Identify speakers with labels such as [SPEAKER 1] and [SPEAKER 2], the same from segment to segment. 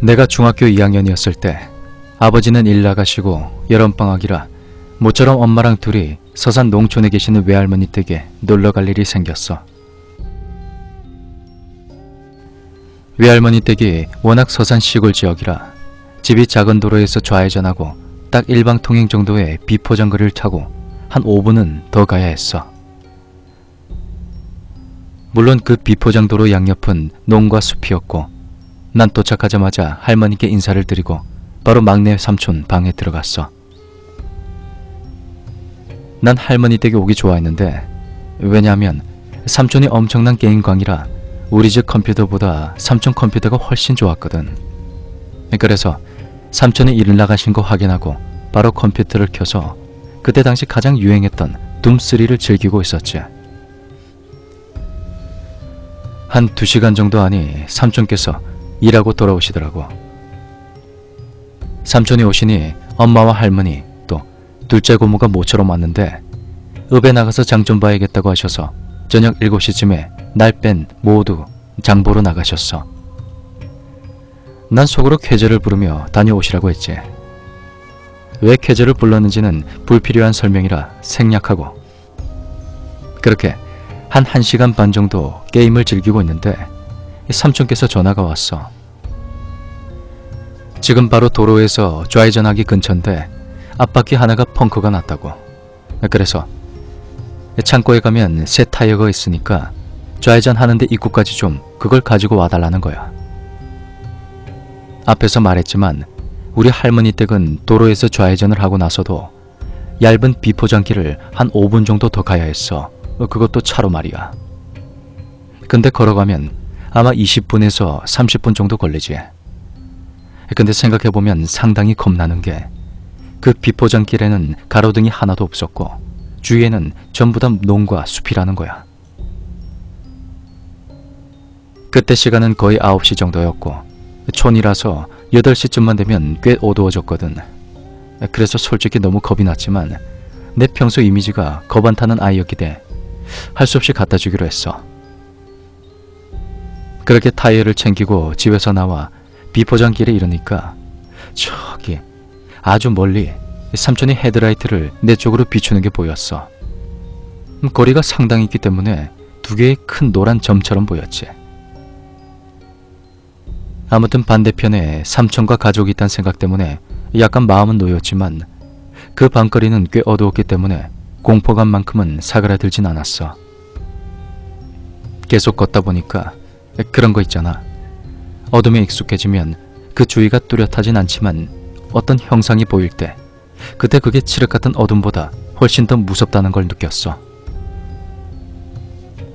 [SPEAKER 1] 내가 중학교 2학년이었을 때 아버지는 일 나가시고 여름방학이라 모처럼 엄마랑 둘이 서산 농촌에 계시는 외할머니 댁에 놀러갈 일이 생겼어. 외할머니 댁이 워낙 서산 시골 지역이라 집이 작은 도로에서 좌회전하고 딱 일방통행 정도의 비포장거리를 타고 한 5분은 더 가야 했어. 물론 그 비포장도로 양옆은 농과 숲이었고 난 도착하자마자 할머니께 인사를 드리고 바로 막내 삼촌 방에 들어갔어. 난 할머니 댁에 오기 좋아했는데 왜냐하면 삼촌이 엄청난 게임광이라 우리 집 컴퓨터보다 삼촌 컴퓨터가 훨씬 좋았거든. 그래서 삼촌이 일 나가신 거 확인하고 바로 컴퓨터를 켜서 그때 당시 가장 유행했던 둠3를 즐기고 있었지. 한 2시간 정도 안에 삼촌께서 일하고 돌아오시더라고. 삼촌이 오시니 엄마와 할머니 또 둘째 고모가 모처럼 왔는데 읍에 나가서 장 좀 봐야겠다고 하셔서 저녁 7시쯤에 날 뺀 모두 장보러 나가셨어. 난 속으로 쾌재를 부르며 다녀오시라고 했지. 왜 쾌재를 불렀는지는 불필요한 설명이라 생략하고 그렇게 한 1시간 반 정도 게임을 즐기고 있는데 삼촌께서 전화가 왔어. 지금 바로 도로에서 좌회전하기 근처인데 앞바퀴 하나가 펑크가 났다고. 그래서 창고에 가면 새 타이어가 있으니까 좌회전하는데 입구까지 좀 그걸 가지고 와달라는 거야. 앞에서 말했지만 우리 할머니 댁은 도로에서 좌회전을 하고 나서도 얇은 비포장길을 한 5분 정도 더 가야 했어. 그것도 차로 말이야. 근데 걸어가면 아마 20분에서 30분 정도 걸리지. 근데 생각해보면 상당히 겁나는 게 그 비포장길에는 가로등이 하나도 없었고 주위에는 전부 다 농과 숲이라는 거야. 그때 시간은 거의 9시 정도였고 촌이라서 8시쯤만 되면 꽤 어두워졌거든. 그래서 솔직히 너무 겁이 났지만 내 평소 이미지가 겁 안 타는 아이였기에 할 수 없이 갖다 주기로 했어. 그렇게 타이어를 챙기고 집에서 나와 비포장길에 이르니까 저기 아주 멀리 삼촌이 헤드라이트를 내 쪽으로 비추는 게 보였어. 거리가 상당히 있기 때문에 2개의 큰 노란 점처럼 보였지. 아무튼 반대편에 삼촌과 가족이 있다는 생각 때문에 약간 마음은 놓였지만 그 밤거리는 꽤 어두웠기 때문에 공포감만큼은 사그라들진 않았어. 계속 걷다 보니까 그런 거 있잖아. 어둠에 익숙해지면 그 주위가 뚜렷하진 않지만 어떤 형상이 보일 때 그때 그게 칠흑 같은 어둠보다 훨씬 더 무섭다는 걸 느꼈어.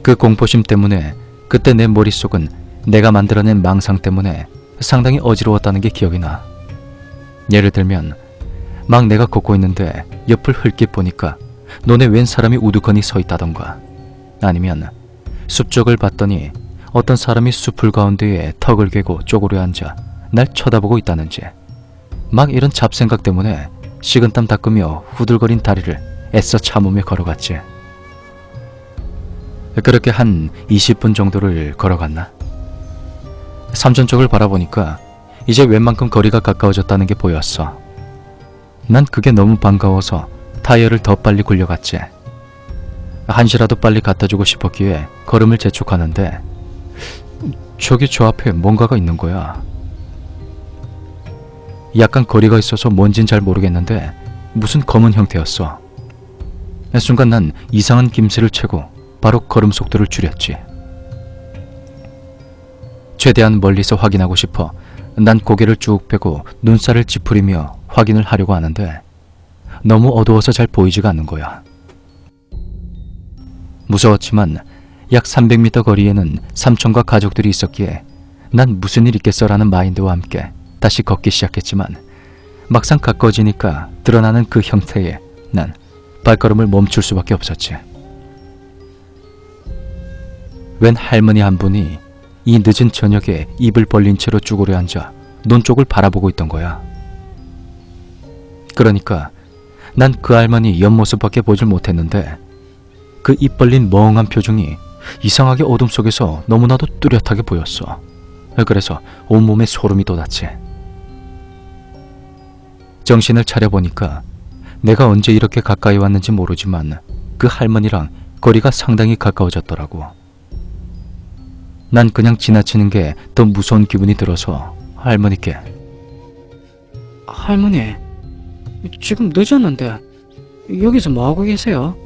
[SPEAKER 1] 그 공포심 때문에 그때 내 머릿속은 내가 만들어낸 망상 때문에 상당히 어지러웠다는 게 기억이 나. 예를 들면 막 내가 걷고 있는데 옆을 흘낏 보니까 논에 웬 사람이 우두커니 서 있다던가 아니면 숲 쪽을 봤더니 어떤 사람이 숲풀 가운데에 턱을 괴고 쪼그려 앉아 날 쳐다보고 있다는지 막 이런 잡생각 때문에 식은땀 닦으며 후들거린 다리를 애써 참으며 걸어갔지. 그렇게 한 20분 정도를 걸어갔나? 삼촌 쪽을 바라보니까 이제 웬만큼 거리가 가까워졌다는 게 보였어. 난 그게 너무 반가워서 타이어를 더 빨리 굴려갔지. 한시라도 빨리 갖다주고 싶었기에 걸음을 재촉하는데 저기 저 앞에 뭔가가 있는 거야. 약간 거리가 있어서 뭔진 잘 모르겠는데 무슨 검은 형태였어. 순간 난 이상한 김새를 채고 바로 걸음 속도를 줄였지. 최대한 멀리서 확인하고 싶어 난 고개를 쭉 펴고 눈살을 찌푸리며 확인을 하려고 하는데 너무 어두워서 잘 보이지가 않는 거야. 무서웠지만 약 300m 거리에는 삼촌과 가족들이 있었기에 난 무슨 일 있겠어라는 마인드와 함께 다시 걷기 시작했지만 막상 가까워지니까 드러나는 그 형태에 난 발걸음을 멈출 수밖에 없었지. 웬 할머니 한 분이 이 늦은 저녁에 입을 벌린 채로 쭈그려 앉아 논 쪽을 바라보고 있던 거야. 그러니까 난 그 할머니 옆모습밖에 보질 못했는데 그 입 벌린 멍한 표정이 이상하게 어둠 속에서 너무나도 뚜렷하게 보였어. 그래서 온몸에 소름이 돋았지. 정신을 차려보니까 내가 언제 이렇게 가까이 왔는지 모르지만 그 할머니랑 거리가 상당히 가까워졌더라고. 난 그냥 지나치는 게 더 무서운 기분이 들어서 할머니께
[SPEAKER 2] 할머니, 지금 늦었는데 여기서 뭐하고 계세요?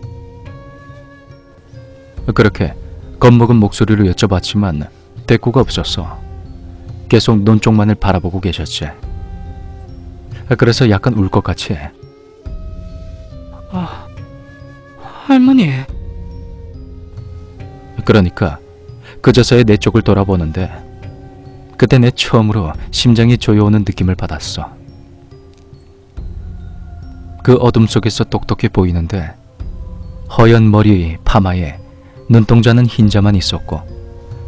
[SPEAKER 1] 그렇게 겁먹은 목소리로 여쭤봤지만 대꾸가 없었어. 계속 눈 쪽만을 바라보고 계셨지. 그래서 약간 울 것 같이
[SPEAKER 2] 할머니,
[SPEAKER 1] 그러니까 그저서야 내 쪽을 돌아보는데 그때 내 처음으로 심장이 조여오는 느낌을 받았어. 그 어둠 속에서 똑똑해 보이는데 허연 머리 파마에 눈동자는 흰자만 있었고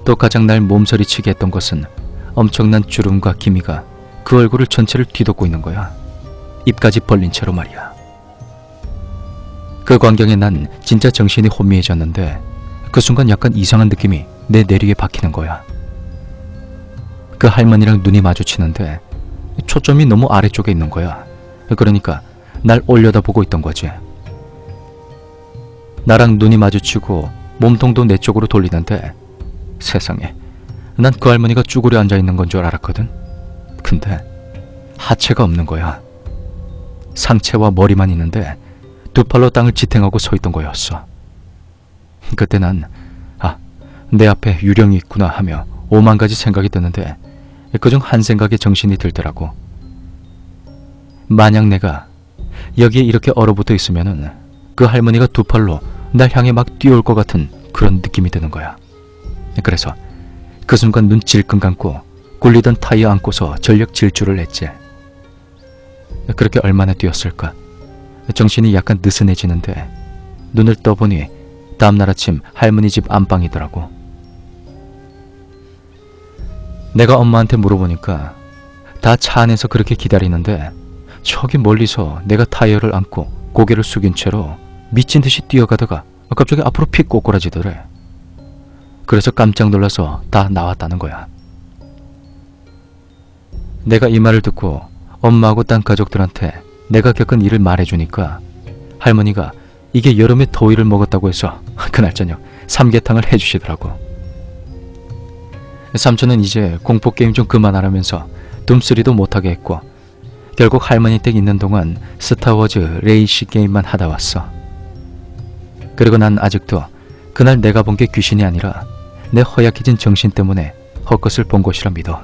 [SPEAKER 1] 또 가장 날 몸서리치게 했던 것은 엄청난 주름과 기미가 그 얼굴을 전체를 뒤덮고 있는 거야. 입까지 벌린 채로 말이야. 그 광경에 난 진짜 정신이 혼미해졌는데 그 순간 약간 이상한 느낌이 내 내리에 박히는 거야. 그 할머니랑 눈이 마주치는데 초점이 너무 아래쪽에 있는 거야. 그러니까 날 올려다보고 있던 거지. 나랑 눈이 마주치고 몸통도 내 쪽으로 돌리는데 세상에, 난 그 할머니가 쭈그려 앉아있는 건 줄 알았거든. 근데 하체가 없는 거야. 상체와 머리만 있는데 두 팔로 땅을 지탱하고 서 있던 거였어. 그때 난 내 앞에 유령이 있구나 하며 오만 가지 생각이 드는데 그중 한 생각에 정신이 들더라고. 만약 내가 여기에 이렇게 얼어붙어 있으면은 그 할머니가 두 팔로 날 향해 막 뛰어올 것 같은 그런 느낌이 드는 거야. 그래서 그 순간 눈 질끈 감고 굴리던 타이어 안고서 전력 질주를 했지. 그렇게 얼마나 뛰었을까. 정신이 약간 느슨해지는데 눈을 떠보니 다음날 아침 할머니 집 안방이더라고. 내가 엄마한테 물어보니까 다 차 안에서 그렇게 기다리는데 저기 멀리서 내가 타이어를 안고 고개를 숙인 채로 미친 듯이 뛰어가다가 갑자기 앞으로 픽 꼬꾸라지더래. 그래서 깜짝 놀라서 다 나왔다는 거야. 내가 이 말을 듣고 엄마하고 딴 가족들한테 내가 겪은 일을 말해주니까 할머니가 이게 여름에 더위를 먹었다고 해서 그날 저녁 삼계탕을 해주시더라고. 삼촌은 이제 공포게임 좀 그만하라면서 둠쓰리도 못하게 했고 결국 할머니 댁 있는 동안 스타워즈 레이시 게임만 하다 왔어. 그리고 난 아직도 그날 내가 본 게 귀신이 아니라 내 허약해진 정신 때문에 헛것을 본 것이라 믿어.